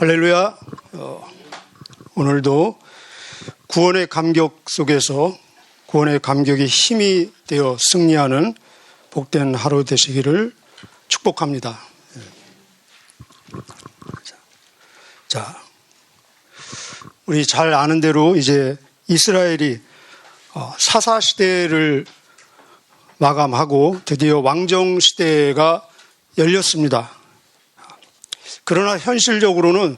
할렐루야. 오늘도 구원의 감격 속에서 구원의 감격이 힘이 되어 승리하는 복된 하루 되시기를 축복합니다. 자, 우리 잘 아는 대로 이제 이스라엘이 사사 시대를 마감하고 드디어 왕정 시대가 열렸습니다. 그러나 현실적으로는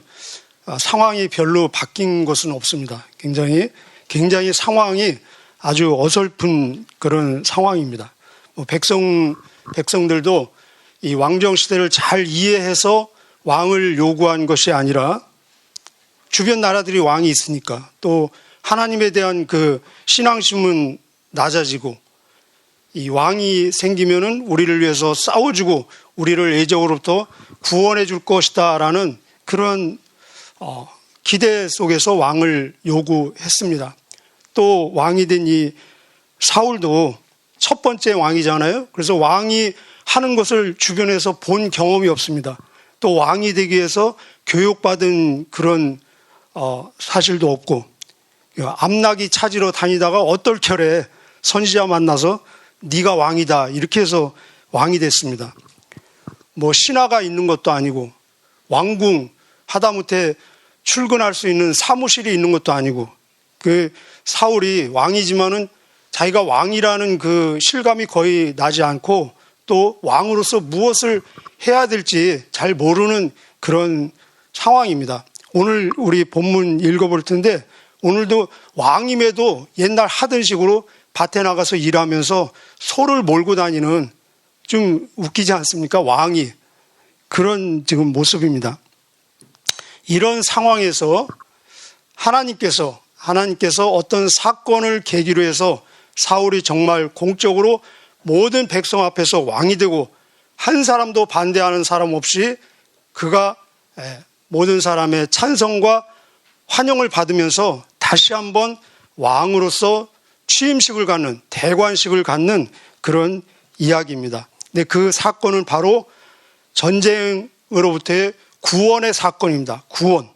상황이 별로 바뀐 것은 없습니다. 굉장히 상황이 아주 어설픈 그런 상황입니다. 백성들도 이 왕정 시대를 잘 이해해서 왕을 요구한 것이 아니라 주변 나라들이 왕이 있으니까 또 하나님에 대한 그 신앙심은 낮아지고 이 왕이 생기면은 우리를 위해서 싸워주고 우리를 애적으로부터 구원해 줄 것이다 라는 그런 기대 속에서 왕을 요구했습니다. 또 왕이 된 이 사울도 첫 번째 왕이잖아요. 그래서 왕이 하는 것을 주변에서 본 경험이 없습니다. 또 왕이 되기 위해서 교육받은 그런 사실도 없고 암나기 찾으러 다니다가 어떨결에 선지자 만나서 네가 왕이다 이렇게 해서 왕이 됐습니다. 신하가 있는 것도 아니고 왕궁 하다못해 출근할 수 있는 사무실이 있는 것도 아니고 그 사울이 왕이지만은 자기가 왕이라는 그 실감이 거의 나지 않고 또 왕으로서 무엇을 해야 될지 잘 모르는 그런 상황입니다. 오늘 우리 본문 읽어볼 텐데 오늘도 왕임에도 옛날 하던 식으로 밭에 나가서 일하면서 소를 몰고 다니는 좀 웃기지 않습니까? 왕이. 그런 지금 모습입니다. 이런 상황에서 하나님께서 어떤 사건을 계기로 해서 사울이 정말 공적으로 모든 백성 앞에서 왕이 되고 한 사람도 반대하는 사람 없이 그가 모든 사람의 찬성과 환영을 받으면서 다시 한번 왕으로서 취임식을 갖는 대관식을 갖는 그런 이야기입니다. 근데 그 사건은 바로 전쟁으로부터의 구원의 사건입니다. 구원.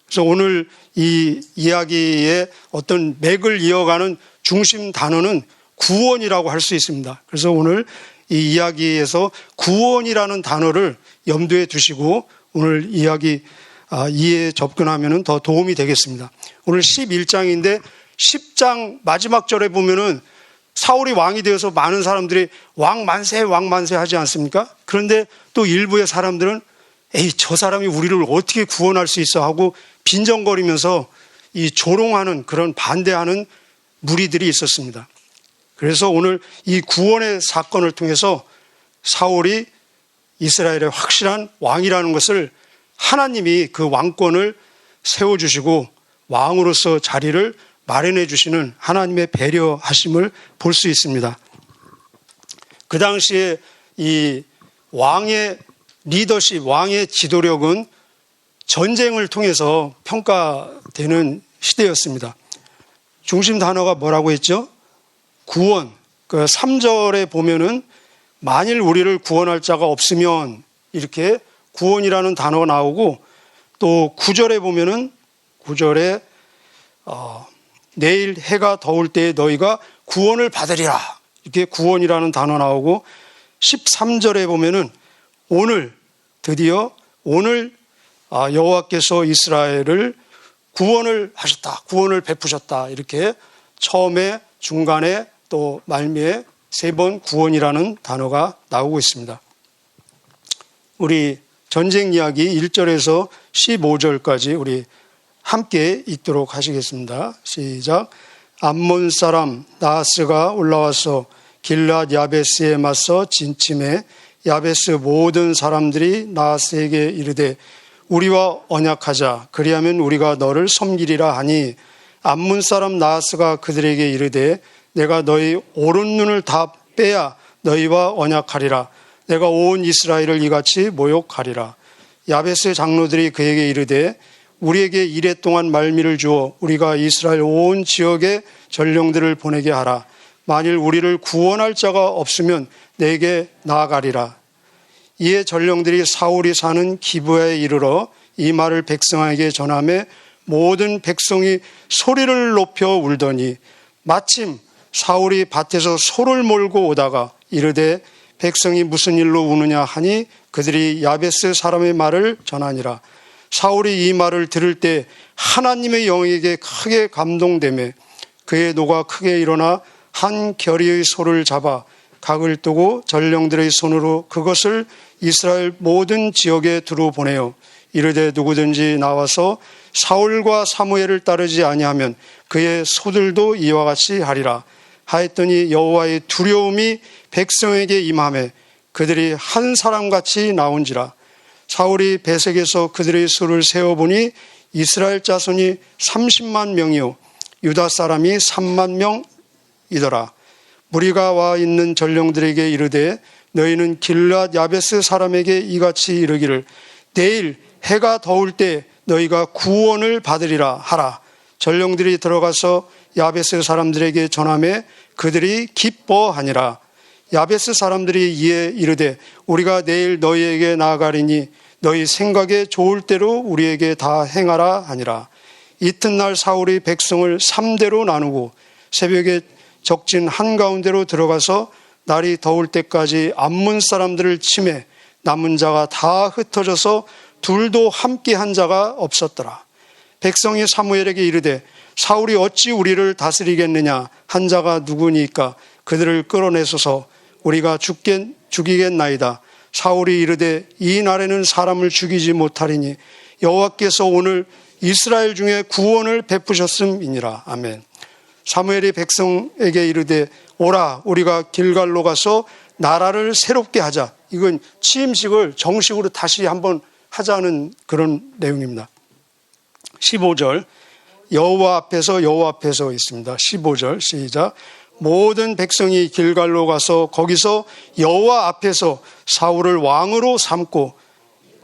그래서 오늘 이 이야기의 어떤 맥을 이어가는 중심 단어는 구원이라고 할 수 있습니다. 그래서 오늘 이 이야기에서 구원이라는 단어를 염두에 두시고 오늘 이야기 이해에 접근하면 더 도움이 되겠습니다. 오늘 11장인데 10장 마지막 절에 보면은 사울이 왕이 되어서 많은 사람들이 왕 만세 하지 않습니까? 그런데 또 일부의 사람들은 저 사람이 우리를 어떻게 구원할 수 있어 하고 빈정거리면서 이 조롱하는 그런 반대하는 무리들이 있었습니다. 그래서 오늘 이 구원의 사건을 통해서 사울이 이스라엘의 확실한 왕이라는 것을 하나님이 그 왕권을 세워주시고 왕으로서 자리를 마련해 주시는 하나님의 배려하심을 볼 수 있습니다. 그 당시에 이 왕의 리더십, 왕의 지도력은 전쟁을 통해서 평가되는 시대였습니다. 중심 단어가 뭐라고 했죠? 구원. 그 3절에 보면은 만일 우리를 구원할 자가 없으면 이렇게 구원이라는 단어가 나오고 또 9절에 보면은 9절에 내일 해가 더울 때에 너희가 구원을 받으리라. 이렇게 구원이라는 단어 나오고 13절에 보면은 오늘 여호와께서 이스라엘을 구원을 하셨다. 구원을 베푸셨다. 이렇게 처음에 중간에 또 말미에 3번 구원이라는 단어가 나오고 있습니다. 우리 전쟁 이야기 1절에서 15절까지 우리 함께 읽도록 하시겠습니다. 시작. 암몬 사람 나하스가 올라와서 길랏 야베스에 맞서 진침해 야베스 모든 사람들이 나하스에게 이르되 우리와 언약하자. 그리하면 우리가 너를 섬기리라 하니 암몬 사람 나하스가 그들에게 이르되 내가 너희 오른눈을 다 빼야 너희와 언약하리라. 내가 온 이스라엘을 이같이 모욕하리라. 야베스의 장로들이 그에게 이르되 우리에게 이레 동안 말미를 주어 우리가 이스라엘 온 지역에 전령들을 보내게 하라. 만일 우리를 구원할 자가 없으면 내게 나아가리라. 이에 전령들이 사울이 사는 기브야에 이르러 이 말을 백성에게 전하매 모든 백성이 소리를 높여 울더니 마침 사울이 밭에서 소를 몰고 오다가 이르되 백성이 무슨 일로 우느냐 하니 그들이 야베스 사람의 말을 전하니라. 사울이 이 말을 들을 때 하나님의 영에게 크게 감동되매 그의 노가 크게 일어나 한 겨리의 소를 잡아 각을 뜨고 전령들의 손으로 그것을 이스라엘 모든 지역에 두루 보내어 이르되 누구든지 나와서 사울과 사무엘을 따르지 아니하면 그의 소들도 이와 같이 하리라 하였더니 여호와의 두려움이 백성에게 임하매 그들이 한 사람같이 나온지라. 사울이 베색에서 그들의 수를 세어보니 이스라엘 자손이 30만 명이요 유다 사람이 3만 명이더라. 무리가 와 있는 전령들에게 이르되 너희는 길앗 야베스 사람에게 이같이 이르기를 내일 해가 더울 때 너희가 구원을 받으리라 하라. 전령들이 들어가서 야베스 사람들에게 전하매 그들이 기뻐하니라. 야베스 사람들이 이에 이르되 우리가 내일 너희에게 나아가리니 너희 생각에 좋을 대로 우리에게 다 행하라 하니라. 이튿날 사울이 백성을 3대로 나누고 새벽에 적진 한가운데로 들어가서 날이 더울 때까지 암몬 사람들을 치매 남은 자가 다 흩어져서 둘도 함께 한 자가 없었더라. 백성이 사무엘에게 이르되 사울이 어찌 우리를 다스리겠느냐 한 자가 누구니까 그들을 끌어내소서 우리가 죽이겠나이다. 사울이 이르되 이 날에는 사람을 죽이지 못하리니 여호와께서 오늘 이스라엘 중에 구원을 베푸셨음이니라. 아멘. 사무엘이 백성에게 이르되 오라 우리가 길갈로 가서 나라를 새롭게 하자. 이건 취임식을 정식으로 다시 한번 하자는 그런 내용입니다. 15절 여호와 앞에서 있습니다. 15절 시작. 모든 백성이 길갈로 가서 거기서 여호와 앞에서 사울을 왕으로 삼고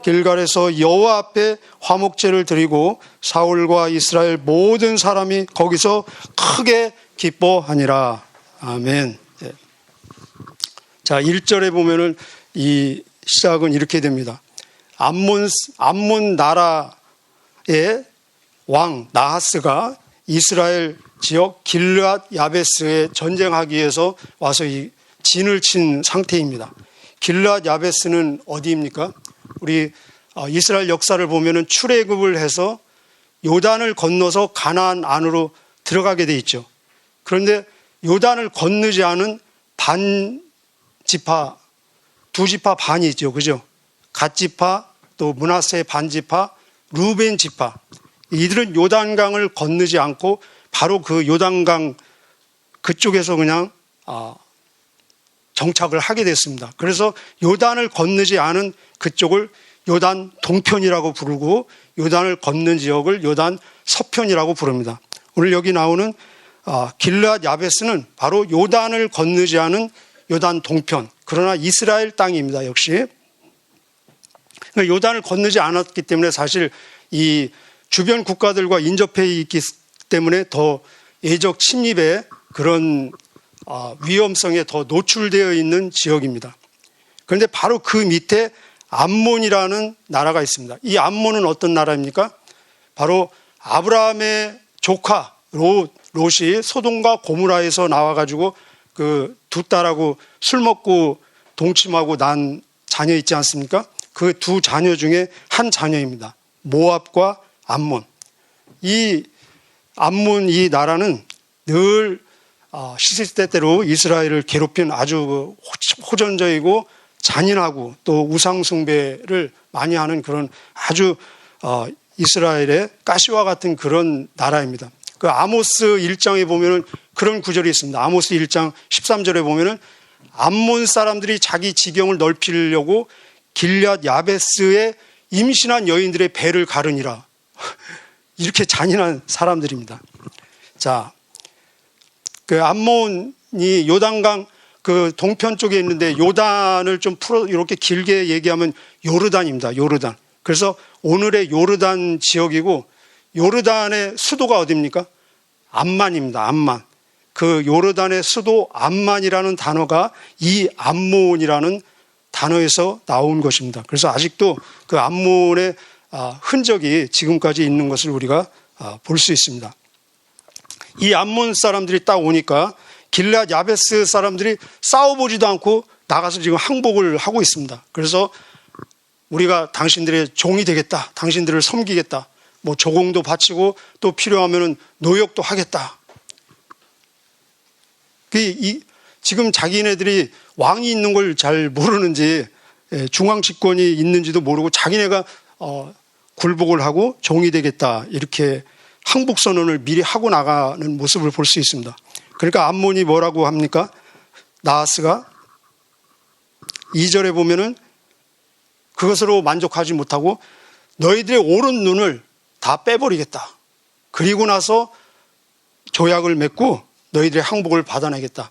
길갈에서 여호와 앞에 화목제를 드리고 사울과 이스라엘 모든 사람이 거기서 크게 기뻐하니라. 아멘. 자, 1절에 보면은 이 시작은 이렇게 됩니다. 암몬 나라의 왕 나하스가 이스라엘 지역 길앗 야베스에 전쟁하기 위해서 와서 이 진을 친 상태입니다. 길앗 야베스는 어디입니까? 우리 이스라엘 역사를 보면은 출애굽을 해서 요단을 건너서 가나안 안으로 들어가게 돼 있죠. 그런데 요단을 건너지 않은 반지파, 두 지파 반이 있죠. 그죠? 갓지파, 또 므낫세 반지파, 루벤 지파. 이들은 요단강을 건너지 않고 바로 그 요단강 그쪽에서 그냥 정착을 하게 됐습니다. 그래서 요단을 건너지 않은 그쪽을 요단 동편이라고 부르고 요단을 건넌 지역을 요단 서편이라고 부릅니다. 오늘 여기 나오는 길앗 야베스는 바로 요단을 건너지 않은 요단 동편, 그러나 이스라엘 땅입니다. 역시 그러니까 요단을 건너지 않았기 때문에 사실 이 주변 국가들과 인접해 있기 때문에 더 예적 침입의 그런 위험성에 더 노출되어 있는 지역입니다. 그런데 바로 그 밑에 암몬이라는 나라가 있습니다. 이 암몬은 어떤 나라입니까? 바로 아브라함의 조카 롯이 소돔과 고모라에서 나와가지고 그 두 딸하고 술 먹고 동침하고 난 자녀 있지 않습니까? 그 두 자녀 중에 한 자녀입니다. 모압과 암몬. 이 암몬 이 나라는 늘 시시때때로 이스라엘을 괴롭힌 아주 호전적이고 잔인하고 또 우상숭배를 많이 하는 그런 아주 이스라엘의 가시와 같은 그런 나라입니다. 그 아모스 1장에 보면은 그런 구절이 있습니다. 아모스 1장 13절에 보면은 암몬 사람들이 자기 지경을 넓히려고 길앗 야베스에 임신한 여인들의 배를 가르니라. 이렇게 잔인한 사람들입니다. 자, 그 암몬이 요단강 그 동편 쪽에 있는데 요단을 좀 풀어 이렇게 길게 얘기하면 요르단입니다. 요르단. 그래서 오늘의 요르단 지역이고 요르단의 수도가 어디입니까? 암만입니다. 암만. 그 요르단의 수도 암만이라는 단어가 이 암몬이라는 단어에서 나온 것입니다. 그래서 아직도 그 암몬의 흔적이 지금까지 있는 것을 우리가 볼 수 있습니다. 이 암몬 사람들이 딱 오니까 길앗 야베스 사람들이 싸워보지도 않고 나가서 지금 항복을 하고 있습니다. 그래서 우리가 당신들의 종이 되겠다. 당신들을 섬기겠다. 뭐 조공도 바치고 또 필요하면 노역도 하겠다. 지금 자기네들이 왕이 있는 걸 잘 모르는지 중앙 집권이 있는지도 모르고 자기네가 굴복을 하고 종이 되겠다. 이렇게 항복 선언을 미리 하고 나가는 모습을 볼 수 있습니다. 그러니까 암몬이 뭐라고 합니까? 나하스가 2절에 보면은 그것으로 만족하지 못하고 너희들의 오른 눈을 다 빼버리겠다. 그리고 나서 조약을 맺고 너희들의 항복을 받아내겠다.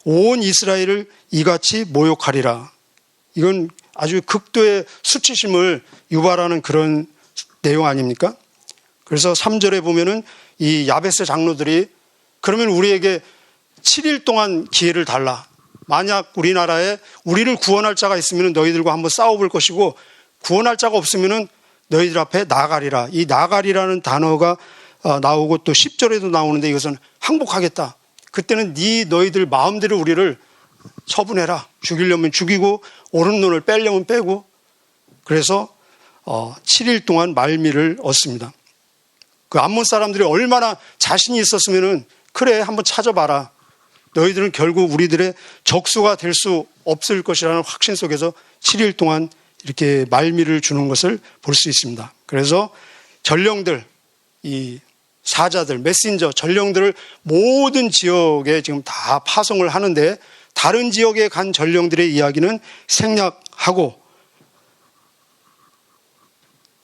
온 이스라엘을 이같이 모욕하리라. 이건 아주 극도의 수치심을 유발하는 그런 내용 아닙니까? 그래서 3절에 보면은 이 야베스 장로들이 그러면 우리에게 7일 동안 기회를 달라. 만약 우리나라에 우리를 구원할 자가 있으면 너희들과 한번 싸워볼 것이고 구원할 자가 없으면 너희들 앞에 나가리라. 이 나가리라는 단어가 나오고 또 10절에도 나오는데 이것은 항복하겠다. 그때는 너희들 마음대로 우리를 처분해라. 죽이려면 죽이고 오른 눈을 빼려면 빼고. 그래서 7일 동안 말미를 얻습니다. 그 암몬 사람들이 얼마나 자신이 있었으면은 그래 한번 찾아봐라. 너희들은 결국 우리들의 적수가 될 수 없을 것이라는 확신 속에서 7일 동안 이렇게 말미를 주는 것을 볼 수 있습니다. 그래서 전령들, 이 사자들, 메신저, 전령들을 모든 지역에 지금 다 파송을 하는데 다른 지역에 간 전령들의 이야기는 생략하고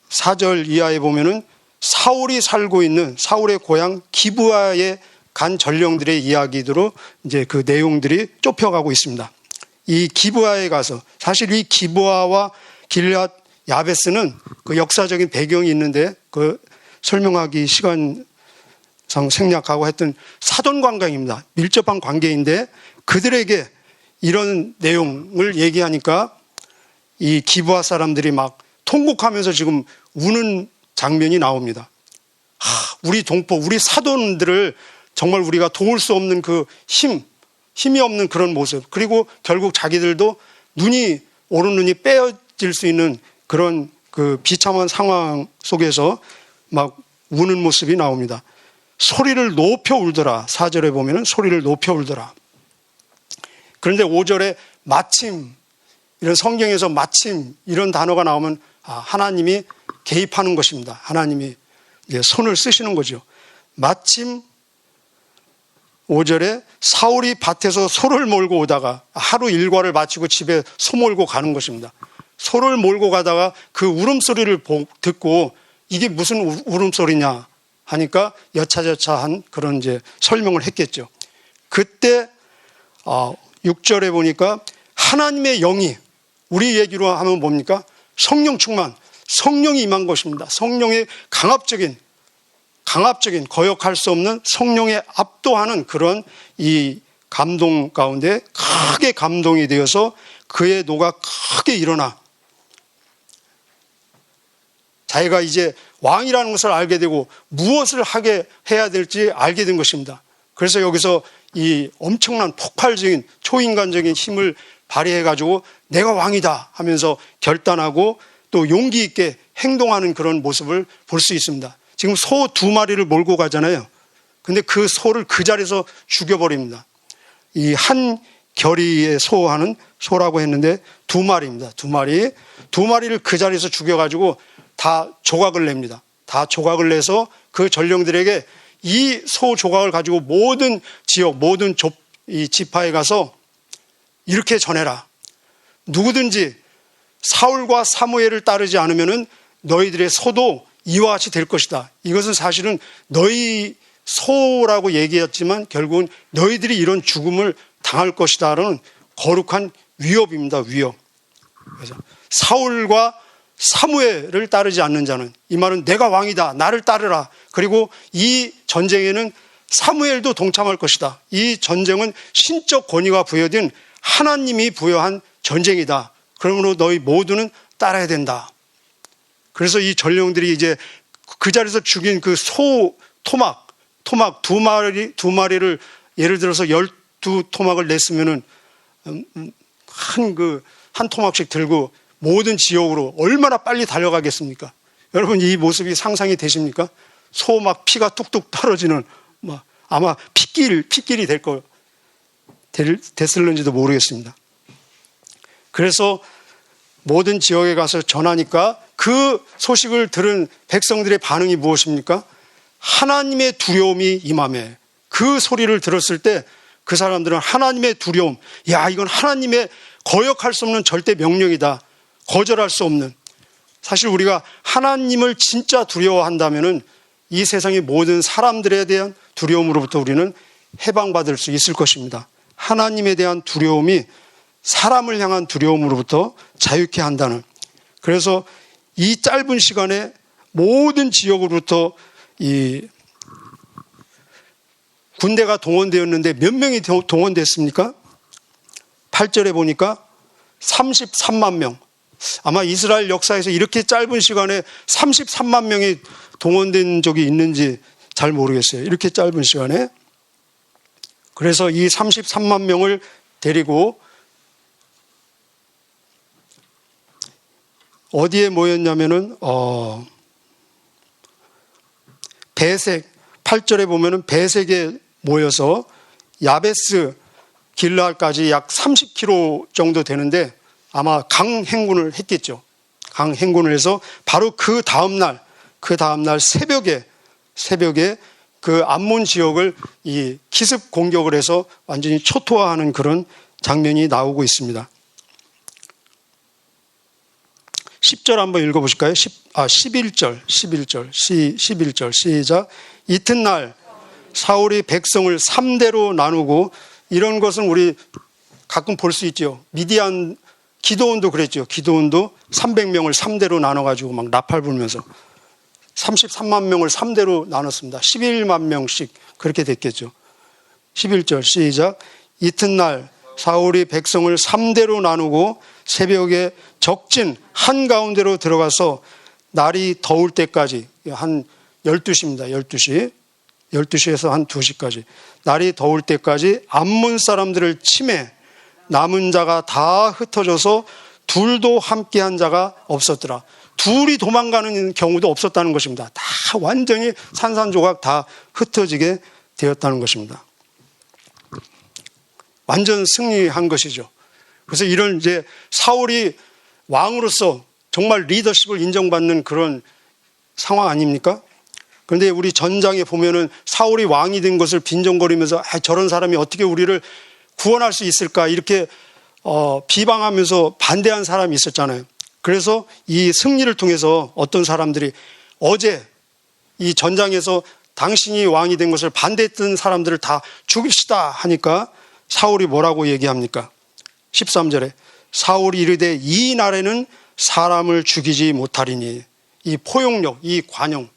4절 이하에 보면은 사울이 살고 있는 사울의 고향 기브아에 간 전령들의 이야기대로 이제 그 내용들이 좁혀가고 있습니다. 이 기브아에 가서 사실 이 기브아와 길앗 야베스는 그 역사적인 배경이 있는데 그 설명하기 시간상 생략하고 했던 사돈 관계입니다. 밀접한 관계인데 그들에게 이런 내용을 얘기하니까 이 기브아 사람들이 막 통곡하면서 지금 우는 장면이 나옵니다. 우리 동포, 우리 사돈들을 정말 우리가 도울 수 없는 그 힘이 없는 그런 모습. 그리고 결국 자기들도 오른 눈이 빼어질 수 있는 그런 그 비참한 상황 속에서 막 우는 모습이 나옵니다. 소리를 높여 울더라. 4절에 보면은 소리를 높여 울더라. 그런데 5절에 마침, 이런 성경에서 마침 이런 단어가 나오면 하나님이 개입하는 것입니다. 하나님이 이제 손을 쓰시는 거죠. 마침 5절에 사울이 밭에서 소를 몰고 오다가 하루 일과를 마치고 집에 소 몰고 가는 것입니다. 소를 몰고 가다가 그 울음소리를 듣고 이게 무슨 울음소리냐 하니까 여차저차한 그런 이제 설명을 했겠죠. 그때 6절에 보니까 하나님의 영이 우리 얘기로 하면 뭡니까? 성령 충만, 성령이 임한 것입니다. 성령의 강압적인 거역할 수 없는 성령에 압도하는 그런 이 감동 가운데 크게 감동이 되어서 그의 노가 크게 일어나 자기가 이제 왕이라는 것을 알게 되고 무엇을 해야 될지 알게 된 것입니다. 그래서 여기서 이 엄청난 폭발적인 초인간적인 힘을 발휘해가지고 내가 왕이다 하면서 결단하고 또 용기 있게 행동하는 그런 모습을 볼 수 있습니다. 지금 소 2마리를 몰고 가잖아요. 근데 그 소를 그 자리에서 죽여버립니다. 이 한 결의의 소하는 소라고 했는데 2마리입니다. 2마리를 그 자리에서 죽여가지고 다 조각을 냅니다. 다 조각을 내서 그 전령들에게 이 소 조각을 가지고 모든 지역, 모든 이 지파에 가서 이렇게 전해라. 누구든지 사울과 사무엘을 따르지 않으면은 너희들의 소도 이와 같이 될 것이다. 이것은 사실은 너희 소라고 얘기했지만 결국은 너희들이 이런 죽음을 당할 것이다라는 거룩한 위협입니다. 위협. 그래서 사울과 사무엘을 따르지 않는 자는, 이 말은 내가 왕이다. 나를 따르라. 그리고 이 전쟁에는 사무엘도 동참할 것이다. 이 전쟁은 신적 권위가 부여된 하나님이 부여한 전쟁이다. 그러므로 너희 모두는 따라야 된다. 그래서 이 전령들이 이제 그 자리에서 죽인 그 소 토막 두 마리를 예를 들어서 12토막을 냈으면은 한 토막씩 들고 모든 지역으로 얼마나 빨리 달려가겠습니까? 여러분 이 모습이 상상이 되십니까? 소 막 피가 뚝뚝 떨어지는 아마 핏길이 됐을는지도 모르겠습니다. 그래서 모든 지역에 가서 전하니까 그 소식을 들은 백성들의 반응이 무엇입니까? 하나님의 두려움이 임하매. 그 소리를 들었을 때 그 사람들은 하나님의 두려움, 야 이건 하나님의 거역할 수 없는 절대 명령이다, 거절할 수 없는. 사실 우리가 하나님을 진짜 두려워한다면은 이 세상의 모든 사람들에 대한 두려움으로부터 우리는 해방받을 수 있을 것입니다. 하나님에 대한 두려움이 사람을 향한 두려움으로부터 자유케 한다는. 그래서 이 짧은 시간에 모든 지역으로부터 이 군대가 동원되었는데 몇 명이 동원됐습니까? 8절에 보니까 33만 명. 아마 이스라엘 역사에서 이렇게 짧은 시간에 33만 명이 동원된 적이 있는지 잘 모르겠어요. 이렇게 짧은 시간에. 그래서 이 33만 명을 데리고 어디에 모였냐면은 베색, 8절에 보면은 베색에 모여서 야베스 길랄까지 약 30km 정도 되는데 아마 강행군을 했겠죠. 강행군을 해서 바로 그 다음날 새벽에 그 암몬 지역을 이 기습 공격을 해서 완전히 초토화하는 그런 장면이 나오고 있습니다. 10절 한번 읽어보실까요? 11절 시작. 이튿날 사울이 백성을 3대로 나누고, 이런 것은 우리 가끔 볼 수 있죠. 미디안 기드온도 그랬죠. 기드온도 300명을 3대로 나눠가지고 막 나팔 불면서 33만 명을 3대로 나눴습니다. 11만 명씩 그렇게 됐겠죠. 11절 시작. 이튿날 사울이 백성을 3대로 나누고 새벽에 적진 한가운데로 들어가서 날이 더울 때까지, 한 12시입니다. 12시에서 한 2시까지. 날이 더울 때까지 암몬 사람들을 치매, 남은 자가 다 흩어져서 둘도 함께한 자가 없었더라. 둘이 도망가는 경우도 없었다는 것입니다. 다 완전히 산산조각 다 흩어지게 되었다는 것입니다. 완전 승리한 것이죠. 그래서 이런 이제 사울이 왕으로서 정말 리더십을 인정받는 그런 상황 아닙니까? 그런데 우리 전장에 보면은 사울이 왕이 된 것을 빈정거리면서 저런 사람이 어떻게 우리를 구원할 수 있을까 이렇게 비방하면서 반대한 사람이 있었잖아요. 그래서 이 승리를 통해서 어떤 사람들이 어제 이 전장에서 당신이 왕이 된 것을 반대했던 사람들을 다 죽입시다 하니까 사울이 뭐라고 얘기합니까? 13절에 사울이 이르되 이 날에는 사람을 죽이지 못하리니. 이 포용력, 이 관용,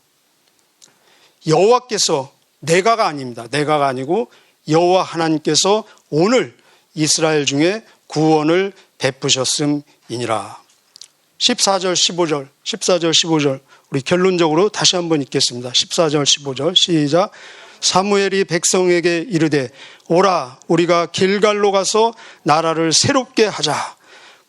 여호와께서, 내가가 아닙니다. 내가가 아니고 여호와 하나님께서 오늘 이스라엘 중에 구원을 베푸셨음이니라. 14절 15절 우리 결론적으로 다시 한번 읽겠습니다. 14절 15절 시작. 사무엘이 백성에게 이르되 오라 우리가 길갈로 가서 나라를 새롭게 하자.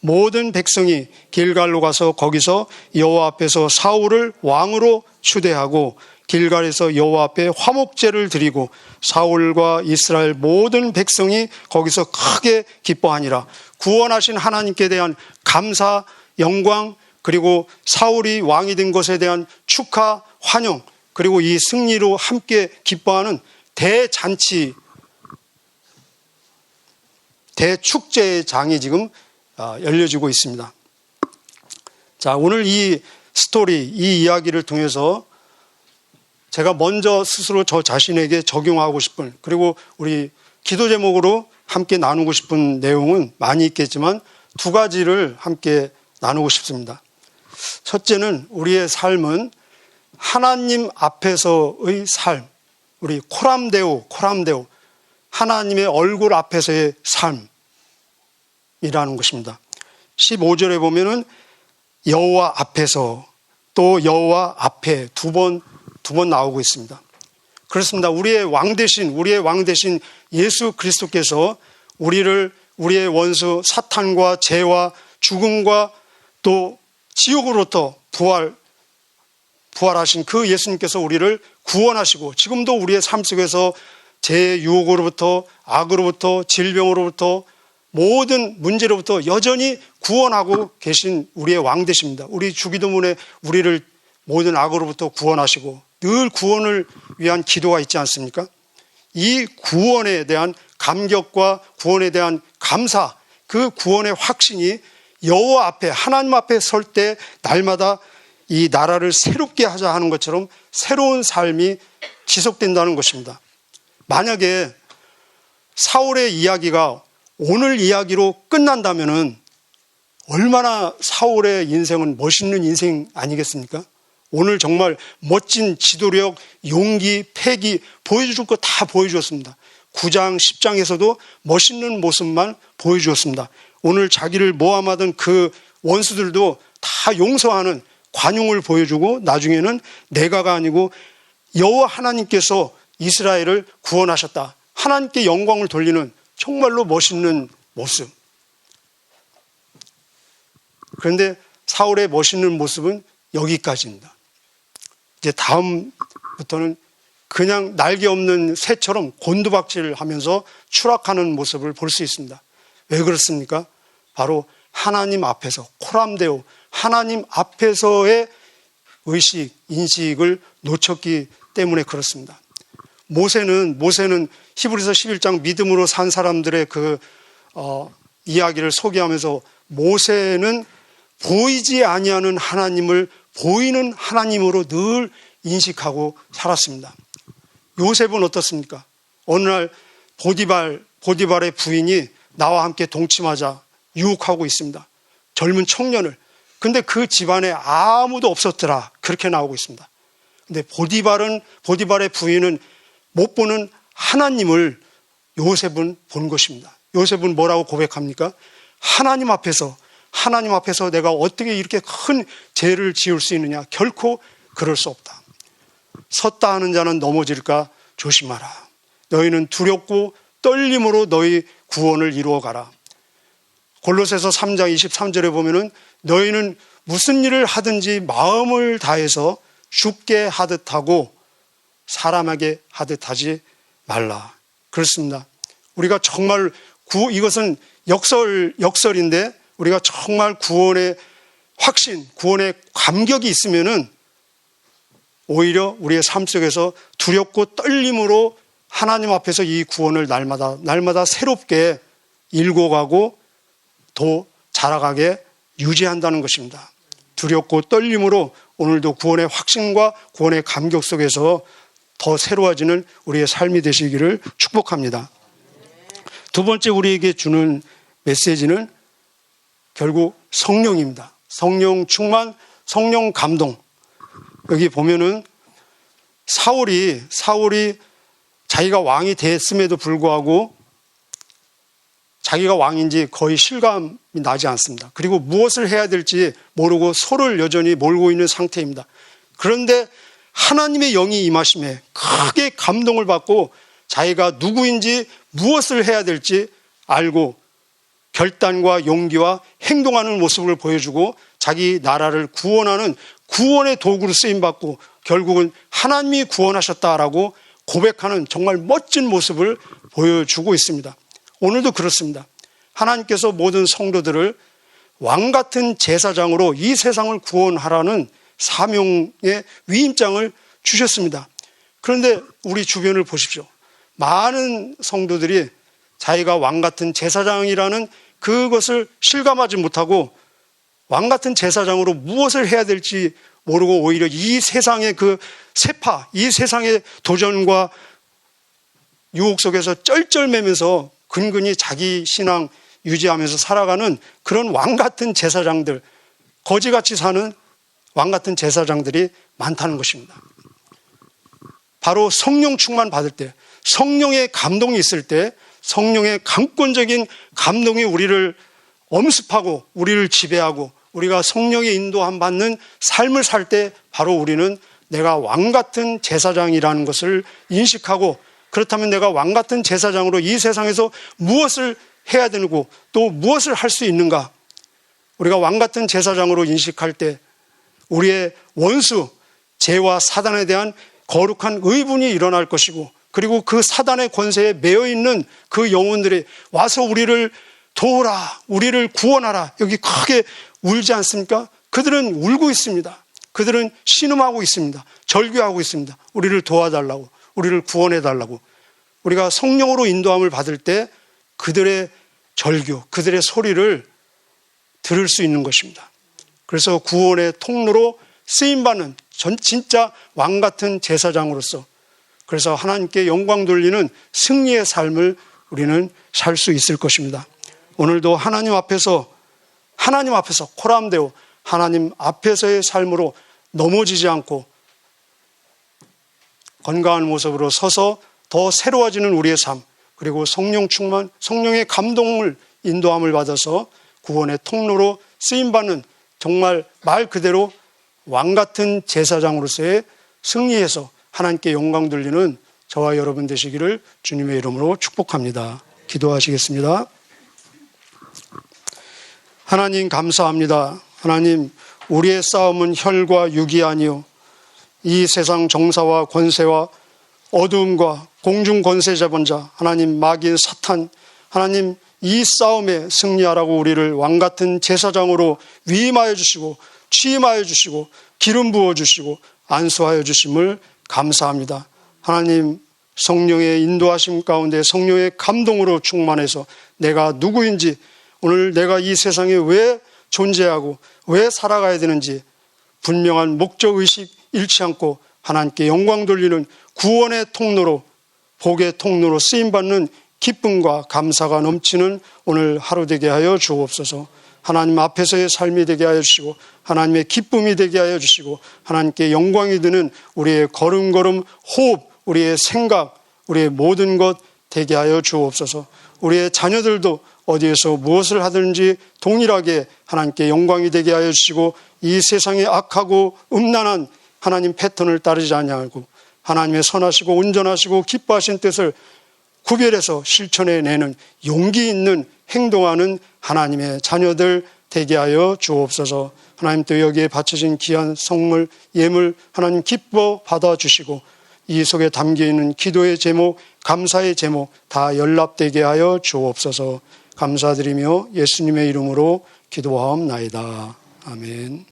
모든 백성이 길갈로 가서 거기서 여호와 앞에서 사울을 왕으로 추대하고 길갈에서 여호와 앞에 화목제를 드리고 사울과 이스라엘 모든 백성이 거기서 크게 기뻐하니라. 구원하신 하나님께 대한 감사, 영광, 그리고 사울이 왕이 된 것에 대한 축하, 환영, 그리고 이 승리로 함께 기뻐하는 대잔치, 대축제의 장이 지금 열려지고 있습니다. 자, 오늘 이 스토리, 이 이야기를 통해서 제가 먼저 스스로 저 자신에게 적용하고 싶은, 그리고 우리 기도 제목으로 함께 나누고 싶은 내용은 많이 있겠지만 두 가지를 함께 나누고 싶습니다. 첫째는 우리의 삶은 하나님 앞에서의 삶, 우리 코람데오, 하나님의 얼굴 앞에서의 삶이라는 것입니다. 15절에 보면은 여호와 앞에서, 또 여호와 앞에 두 번 나오고 있습니다. 그렇습니다. 우리의 왕 대신 예수 그리스도께서 우리의 원수 사탄과 죄와 죽음과 또 지옥으로부터 부활하신 그 예수님께서 우리를 구원하시고 지금도 우리의 삶 속에서 죄의 유혹으로부터 악으로부터 질병으로부터 모든 문제로부터 여전히 구원하고 계신 우리의 왕 되십니다. 우리 주기도문에 우리를 모든 악으로부터 구원하시고 늘 구원을 위한 기도가 있지 않습니까? 이 구원에 대한 감격과 구원에 대한 감사, 그 구원의 확신이 여호와 앞에 하나님 앞에 설 때 날마다 이 나라를 새롭게 하자 하는 것처럼 새로운 삶이 지속된다는 것입니다. 만약에 사울의 이야기가 오늘 이야기로 끝난다면은 얼마나 사울의 인생은 멋있는 인생 아니겠습니까? 오늘 정말 멋진 지도력, 용기, 패기 보여줄 거 다 보여주었습니다. 9장, 10장에서도 멋있는 모습만 보여주었습니다. 오늘 자기를 모함하던 그 원수들도 다 용서하는 관용을 보여주고 나중에는 내가가 아니고 여호와 하나님께서 이스라엘을 구원하셨다. 하나님께 영광을 돌리는 정말로 멋있는 모습. 그런데 사울의 멋있는 모습은 여기까지입니다. 이제 다음부터는 그냥 날개 없는 새처럼 곤두박질하면서 추락하는 모습을 볼 수 있습니다. 왜 그렇습니까? 바로 하나님 앞에서 코람데오 하나님 앞에서의 의식, 인식을 놓쳤기 때문에 그렇습니다. 모세는 히브리서 11장 믿음으로 산 사람들의 이야기를 소개하면서 모세는 보이지 아니하는 하나님을 보이는 하나님으로 늘 인식하고 살았습니다. 요셉은 어떻습니까? 어느 날 보디발의 부인이 나와 함께 동침하자 유혹하고 있습니다. 젊은 청년을. 근데 그 집안에 아무도 없었더라. 그렇게 나오고 있습니다. 근데 보디발의 부인은 못 보는 하나님을 요셉은 본 것입니다. 요셉은 뭐라고 고백합니까? 하나님 앞에서 내가 어떻게 이렇게 큰 죄를 지을 수 있느냐? 결코 그럴 수 없다. 섰다 하는 자는 넘어질까 조심하라. 너희는 두렵고 떨림으로 너희 구원을 이루어가라. 골로새서 3장 23절에 보면은 너희는 무슨 일을 하든지 마음을 다해서 죽게 하듯 하고 사람에게 하듯 하지 말라. 그렇습니다. 우리가 정말 이것은 역설인데 우리가 정말 구원의 확신, 구원의 감격이 있으면은 오히려 우리의 삶 속에서 두렵고 떨림으로 하나님 앞에서 이 구원을 날마다 새롭게 일궈가고 더 자라가게 유지한다는 것입니다. 두렵고 떨림으로 오늘도 구원의 확신과 구원의 감격 속에서 더 새로워지는 우리의 삶이 되시기를 축복합니다. 두 번째 우리에게 주는 메시지는 결국 성령입니다. 성령 충만, 성령 감동. 여기 보면은 사울이 자기가 왕이 됐음에도 불구하고 자기가 왕인지 거의 실감이 나지 않습니다. 그리고 무엇을 해야 될지 모르고 소를 여전히 몰고 있는 상태입니다. 그런데 하나님의 영이 임하심에 크게 감동을 받고 자기가 누구인지 무엇을 해야 될지 알고 결단과 용기와 행동하는 모습을 보여주고 자기 나라를 구원하는 구원의 도구로 쓰임받고 결국은 하나님이 구원하셨다라고 고백하는 정말 멋진 모습을 보여주고 있습니다. 오늘도 그렇습니다. 하나님께서 모든 성도들을 왕같은 제사장으로 이 세상을 구원하라는 사명의 위임장을 주셨습니다. 그런데 우리 주변을 보십시오. 많은 성도들이 자기가 왕같은 제사장이라는 그것을 실감하지 못하고 왕같은 제사장으로 무엇을 해야 될지 모르고 오히려 이 세상의 이 세상의 도전과 유혹 속에서 쩔쩔매면서 근근히 자기 신앙 유지하면서 살아가는 그런 왕같은 제사장들, 거지같이 사는 왕같은 제사장들이 많다는 것입니다. 바로 성령 충만 받을 때, 성령의 감동이 있을 때, 성령의 강권적인 감동이 우리를 엄습하고 우리를 지배하고 우리가 성령의 인도함 받는 삶을 살 때 바로 우리는 내가 왕 같은 제사장이라는 것을 인식하고, 그렇다면 내가 왕 같은 제사장으로 이 세상에서 무엇을 해야 되고 또 무엇을 할 수 있는가? 우리가 왕 같은 제사장으로 인식할 때 우리의 원수, 죄와 사단에 대한 거룩한 의분이 일어날 것이고, 그리고 그 사단의 권세에 매여 있는 그 영혼들이 와서 우리를 도우라, 우리를 구원하라, 여기 크게 울지 않습니까? 그들은 울고 있습니다. 그들은 신음하고 있습니다. 절규하고 있습니다. 우리를 도와달라고, 우리를 구원해달라고. 우리가 성령으로 인도함을 받을 때 그들의 절규, 그들의 소리를 들을 수 있는 것입니다. 그래서 구원의 통로로 쓰임받는 진짜 왕 같은 제사장으로서, 그래서 하나님께 영광 돌리는 승리의 삶을 우리는 살 수 있을 것입니다. 오늘도 하나님 앞에서 코람데오, 하나님 앞에서의 삶으로 넘어지지 않고 건강한 모습으로 서서 더 새로워지는 우리의 삶, 그리고 성령 충만, 성령의 감동을 인도함을 받아서 구원의 통로로 쓰임받는, 정말 말 그대로 왕 같은 제사장으로서의 승리해서 하나님께 영광 돌리는 저와 여러분 되시기를 주님의 이름으로 축복합니다. 기도하시겠습니다. 하나님 감사합니다. 하나님, 우리의 싸움은 혈과 육이 아니요 이 세상 정사와 권세와 어두움과 공중 권세 자본자 하나님 마귀인 사탄, 하나님 이 싸움에 승리하라고 우리를 왕 같은 제사장으로 위임하여 주시고 취임하여 주시고 기름 부어 주시고 안수하여 주심을 감사합니다. 하나님, 성령의 인도하심 가운데 성령의 감동으로 충만해서 내가 누구인지, 오늘 내가 이 세상에 왜 존재하고 왜 살아가야 되는지 분명한 목적의식 잃지 않고 하나님께 영광 돌리는 구원의 통로로, 복의 통로로 쓰임받는 기쁨과 감사가 넘치는 오늘 하루 되게 하여 주옵소서. 하나님 앞에서의 삶이 되게 하여 주시고 하나님의 기쁨이 되게 하여 주시고 하나님께 영광이 드는 우리의 걸음걸음 호흡, 우리의 생각, 우리의 모든 것 되게 하여 주옵소서. 우리의 자녀들도 어디에서 무엇을 하든지 동일하게 하나님께 영광이 되게 하여 주시고 이 세상의 악하고 음란한 하나님 패턴을 따르지 아니하고 하나님의 선하시고 온전하시고 기뻐하신 뜻을 구별해서 실천해내는 용기 있는 행동하는 하나님의 자녀들 되게 하여 주옵소서. 하나님 또 여기에 바쳐진 귀한 성물, 예물 하나님 기뻐 받아주시고 이 속에 담겨있는 기도의 제목, 감사의 제목 다 연락되게 하여 주옵소서. 감사드리며 예수님의 이름으로 기도하옵나이다. 아멘.